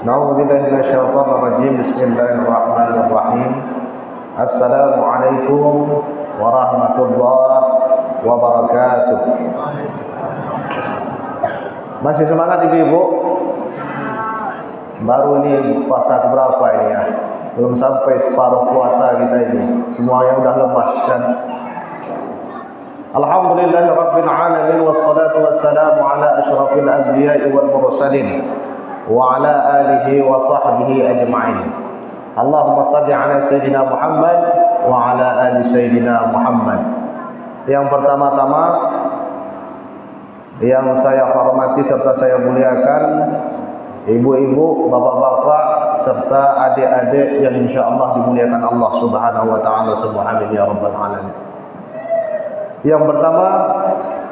Na'udzubillahi minasyaitonir rajim. Bismillahirrahmanirrahim. Assalamualaikum warahmatullahi wabarakatuh. Masih semangat ibu-ibu? Baru ini puasa berapa ini ya? Belum sampai separuh puasa kita ini. Semuanya udah lemas kan? Alhamdulillahi rabbil alamin wassalatu wassalamu ala asyrafil anbiya'i wal mursalin wa ala alihi wa sahbihi ajma'in. Allahumma salli ala sayyidina Muhammad wa ala ali sayyidina Muhammad. Yang pertama-tama yang saya hormati serta saya muliakan ibu-ibu, bapak-bapak serta adik-adik yang insyaallah dimuliakan Allah Subhanahu wa taala semua, amin ya rabbal alamin. Yang pertama,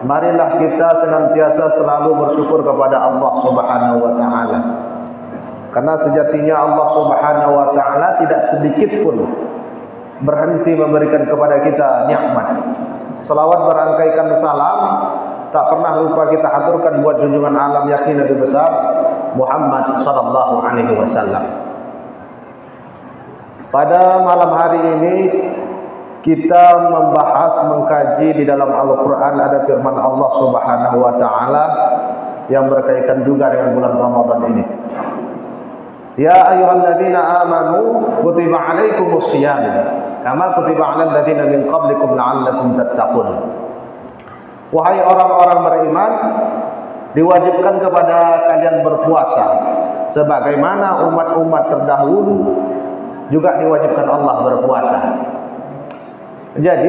marilah kita senantiasa selalu bersyukur kepada Allah Subhanahu wa taala. Karena sejatinya Allah Subhanahu wa taala tidak sedikit pun berhenti memberikan kepada kita nikmat. Selawat berangkaikan salam tak pernah lupa kita aturkan buat junjungan alam yakin Nabi besar Muhammad sallallahu alaihi wasallam. Pada malam hari ini kita membahas, mengkaji di dalam Al-Quran ada firman Allah Subhanahu wa taala yang berkaitan juga dengan bulan Ramadan ini. Ya ayyuhalladzina amanu kutiba alaikumus shiyam kama kutiba alal ladzina min qablikum la'allakum tattaqun. Wahai orang-orang beriman, diwajibkan kepada kalian berpuasa sebagaimana umat-umat terdahulu juga diwajibkan Allah berpuasa. Jadi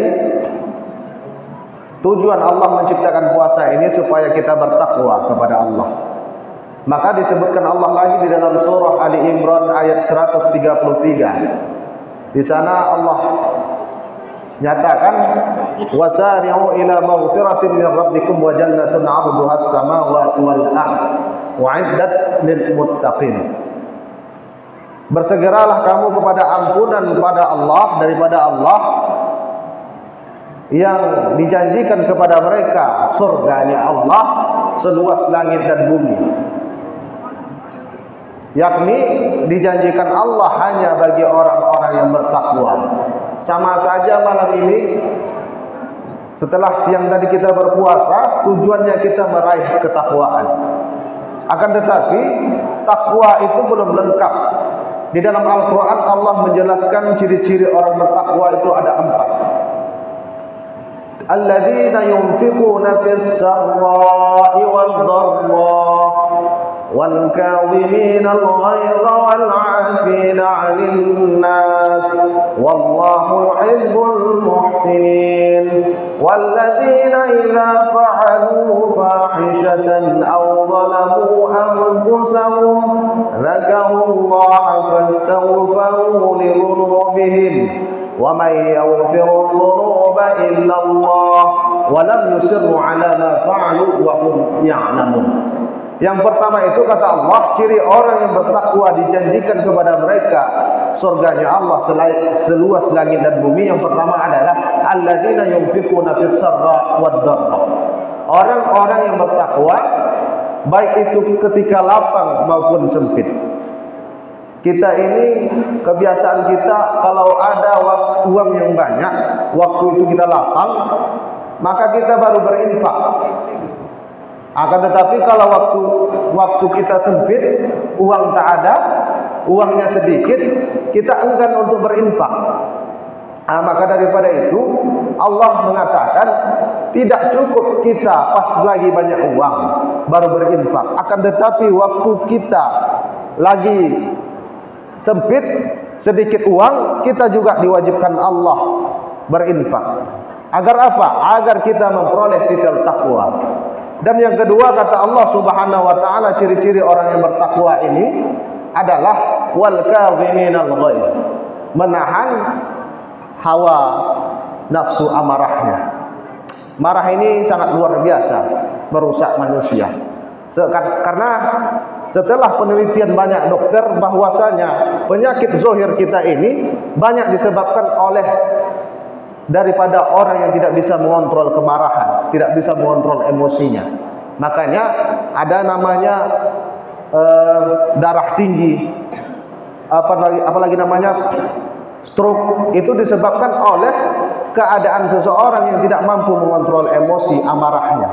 tujuan Allah menciptakan puasa ini supaya kita bertakwa kepada Allah. Maka disebutkan Allah lagi di dalam surah Ali Imran ayat 133. Di sana Allah nyatakan wasari'u ila maghfiratin min rabbikum wa jannatin 'arduha as-samawati wal ardh wa'iddat lil muttaqin. Bersegeralah kamu kepada ampunan pada Allah daripada Allah yang dijanjikan kepada mereka surganya Allah seluas langit dan bumi, yakni dijanjikan Allah hanya bagi orang-orang yang bertakwa. Sama saja malam ini setelah siang tadi kita berpuasa, tujuannya kita meraih ketakwaan. Akan tetapi takwa itu belum lengkap. Di dalam Al-Quran Allah menjelaskan ciri-ciri orang bertakwa itu ada 4. Alladzina yunfiquna fis sarra'i wad dharra wal kadhimina al-ghayza wal 'afina 'anil nas wallahu yuhibbul muhsinin walladzina idza fa'alu fahishatan aw zalamu anfusahum dzakarullaha fastaghfiru li dhunubihim wa may yaghfiru dhunuba illa Allah wa lam yusirru 'ala ma fa'alu wa hum ya'lamun. Yang pertama itu kata Allah, ciri orang yang bertakwa dijanjikan kepada mereka surganya Allah seluas langit dan bumi. Yang pertama adalah alladzina yunfiquna fis sarra wad dharra. Orang-orang yang bertakwa baik itu ketika lapang maupun sempit. Kita ini kebiasaan kita kalau ada uang yang banyak, waktu itu kita lapang, maka kita baru berinfak. Akan tetapi kalau waktu kita sempit, uang tak ada, uangnya sedikit, kita enggan untuk berinfak. Maka daripada itu Allah mengatakan tidak cukup kita pas lagi banyak uang baru berinfak. Akan tetapi waktu kita lagi sempit, sedikit uang, kita juga diwajibkan Allah berinfak. Agar apa? Agar kita memperoleh titel takwa. Dan yang kedua kata Allah Subhanahu wa taala, ciri-ciri orang yang bertakwa ini adalah wal kadhiminal ghaidh, menahan hawa nafsu amarahnya. Marah ini sangat luar biasa merusak manusia. Karena setelah penelitian banyak dokter bahwasanya penyakit zahir kita ini banyak disebabkan oleh daripada orang yang tidak bisa mengontrol kemarahan, tidak bisa mengontrol emosinya. Makanya ada namanya darah tinggi, apalagi namanya stroke, itu disebabkan oleh keadaan seseorang yang tidak mampu mengontrol emosi amarahnya.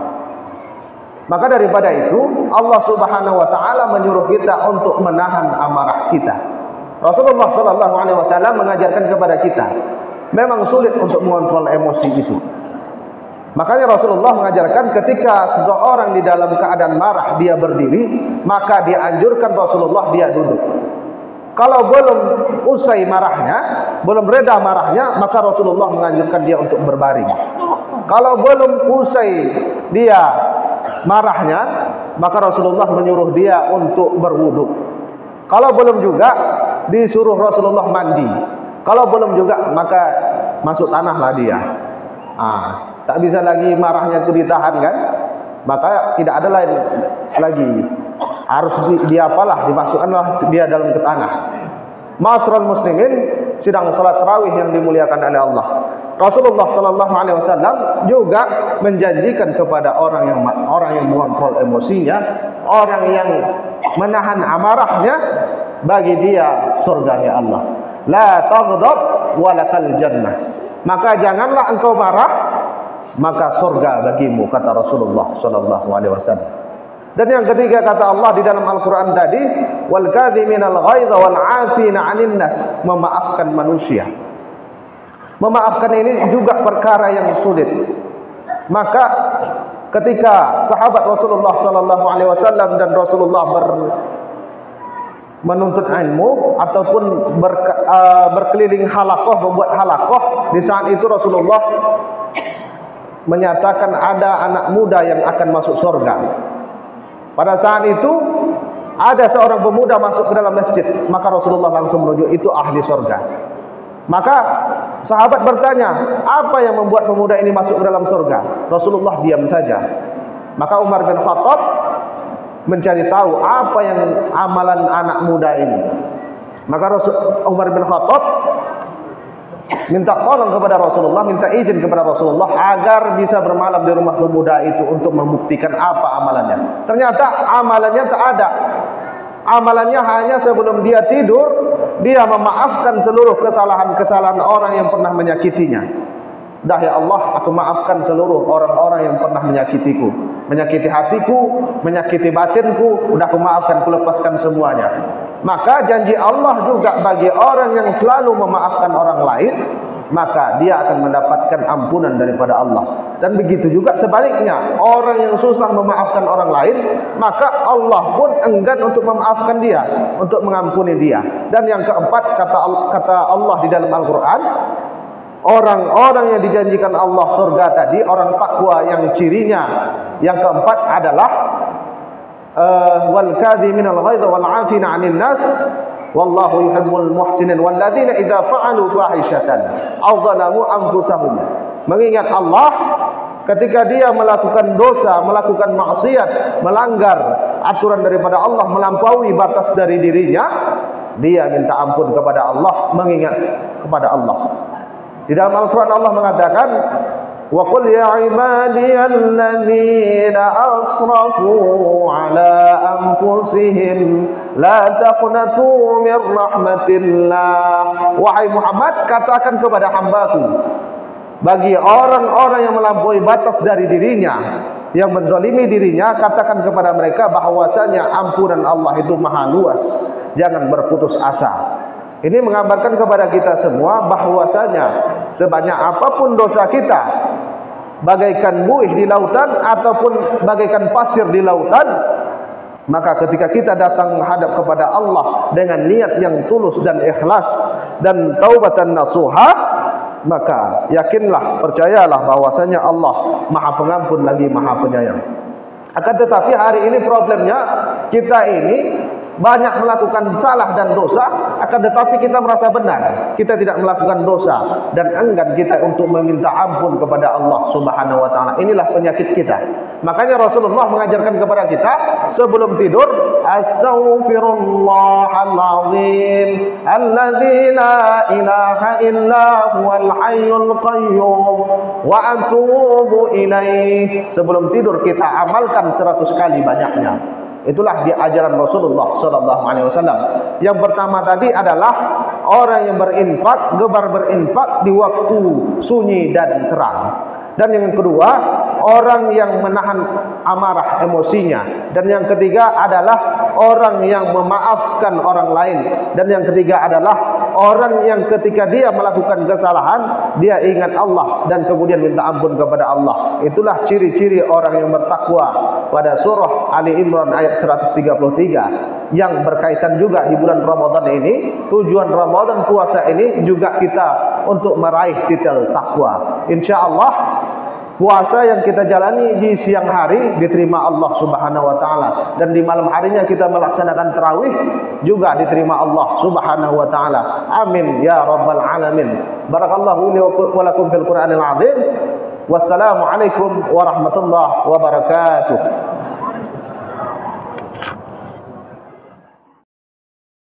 Maka daripada itu Allah Subhanahu wa taala menyuruh kita untuk menahan amarah kita. Rasulullah sallallahu alaihi wasallam mengajarkan kepada kita, memang sulit untuk mengontrol emosi itu. Makanya Rasulullah mengajarkan ketika seseorang di dalam keadaan marah dia berdiri, maka dianjurkan Rasulullah dia duduk. Kalau belum usai marahnya, belum reda marahnya, maka Rasulullah menganjurkan dia untuk berbaring. Kalau belum usai dia marahnya, maka Rasulullah menyuruh dia untuk berwudu. Kalau belum juga, disuruh Rasulullah mandi. Kalau belum juga, maka masuk tanahlah dia. Tak bisa lagi marahnya itu ditahan kan, maka tidak ada lain lagi, harus diapalah, dimasukkanlah dia dalam ke tanah. Ma'asyiral muslimin, sidang salat tarawih yang dimuliakan oleh Allah, Rasulullah sallallahu alaihi wasallam juga menjanjikan kepada orang yang mengontrol emosinya, orang yang menahan amarahnya, bagi dia surganya Allah. La taghdab walakal jannah. Maka janganlah engkau marah, maka surga bagimu, kata Rasulullah sallallahu alaihi wasallam. Dan yang ketiga kata Allah di dalam Al-Qur'an tadi, wal kadhiminal ghaidha wal 'afina 'anil nas, memaafkan manusia. Memaafkan ini juga perkara yang sulit. Maka ketika sahabat Rasulullah sallallahu alaihi wasallam dan Rasulullah menuntut ilmu ataupun berkeliling halaqah, membuat halaqah, di saat itu Rasulullah menyatakan ada anak muda yang akan masuk surga. Pada saat itu ada seorang pemuda masuk ke dalam masjid, maka Rasulullah langsung menuju, itu ahli surga. Maka sahabat bertanya, apa yang membuat pemuda ini masuk ke dalam surga? Rasulullah diam saja. Maka Umar bin Khattab mencari tahu apa yang amalan anak muda ini. Maka Umar bin Khattab minta tolong kepada Rasulullah, minta izin kepada Rasulullah agar bisa bermalam di rumah pemuda itu untuk membuktikan apa amalannya. Ternyata amalannya tak ada. Amalannya hanya sebelum dia tidur, dia memaafkan seluruh kesalahan-kesalahan orang yang pernah menyakitinya. Dah ya Allah, aku maafkan seluruh orang-orang yang pernah menyakitiku, menyakiti hatiku, menyakiti batinku. Udah aku maafkan, aku lepaskan semuanya. Maka janji Allah juga bagi orang yang selalu memaafkan orang lain, maka dia akan mendapatkan ampunan daripada Allah. Dan begitu juga sebaliknya, orang yang susah memaafkan orang lain, maka Allah pun enggan untuk memaafkan dia, untuk mengampuni dia. Dan yang keempat, kata Allah di dalam Al-Quran, orang-orang yang dijanjikan Allah surga tadi, orang takwa yang cirinya yang keempat adalah wal kadhiminal ghaidha wal 'afina 'anil nas wallahu yuhibbul muhsinin walladzina idza fa'alu fahishatan aw dhalamu anfusahum. Mengingat Allah ketika dia melakukan dosa, melakukan maksiat, melanggar aturan daripada Allah, melampaui batas dari dirinya, dia minta ampun kepada Allah, mengingat kepada Allah. Di dalam Al-Quran Allah mengatakan, wa qul ya ibadiyalladzina asrafu ala anfusihim la taqnatu min rahmatillah. Wahai Muhammad, katakan kepada hambaku, bagi orang-orang yang melampaui batas dari dirinya, yang menzalimi dirinya, katakan kepada mereka bahwasanya ampunan Allah itu maha luas, jangan berputus asa. Ini menggambarkan kepada kita semua bahwasanya sebanyak apapun dosa kita, bagaikan buih di lautan ataupun bagaikan pasir di lautan, maka ketika kita datang menghadap kepada Allah dengan niat yang tulus dan ikhlas dan taubatan nasuha, maka yakinlah, percayalah bahwasanya Allah Maha Pengampun lagi Maha Penyayang. Akan tetapi hari ini problemnya, kita ini banyak melakukan salah dan dosa, akan tetapi kita merasa benar, kita tidak melakukan dosa dan enggan kita untuk meminta ampun kepada Allah Subhanahu wa taala. Inilah penyakit kita. Makanya Rasulullah mengajarkan kepada kita sebelum tidur, astaghfirullahal azim alladzi la ilaha illa huwal hayyul qayyum wa atubu ilaih. Sebelum tidur kita amalkan 100 kali banyaknya. Itulah di ajaran Rasulullah sallallahu alaihi wasallam. Yang pertama tadi adalah orang yang berinfak, gemar berinfak di waktu sunyi dan terang. Dan yang kedua, orang yang menahan amarah emosinya. Dan yang ketiga adalah orang yang memaafkan orang lain. Dan yang ketiga adalah orang yang ketika dia melakukan kesalahan, dia ingat Allah dan kemudian minta ampun kepada Allah. Itulah ciri-ciri orang yang bertakwa pada surah Ali Imran ayat 133 yang berkaitan juga di bulan Ramadan ini. Tujuan Ramadan puasa ini juga kita untuk meraih titel takwa. Insyaallah puasa yang kita jalani di siang hari diterima Allah Subhanahu wa taala, dan di malam harinya kita melaksanakan tarawih juga diterima Allah Subhanahu wa taala. Amin ya rabbal alamin. Barakallahu li wa lakum fil Qur'anil azim. Wassalamu alaikum warahmatullahi wabarakatuh.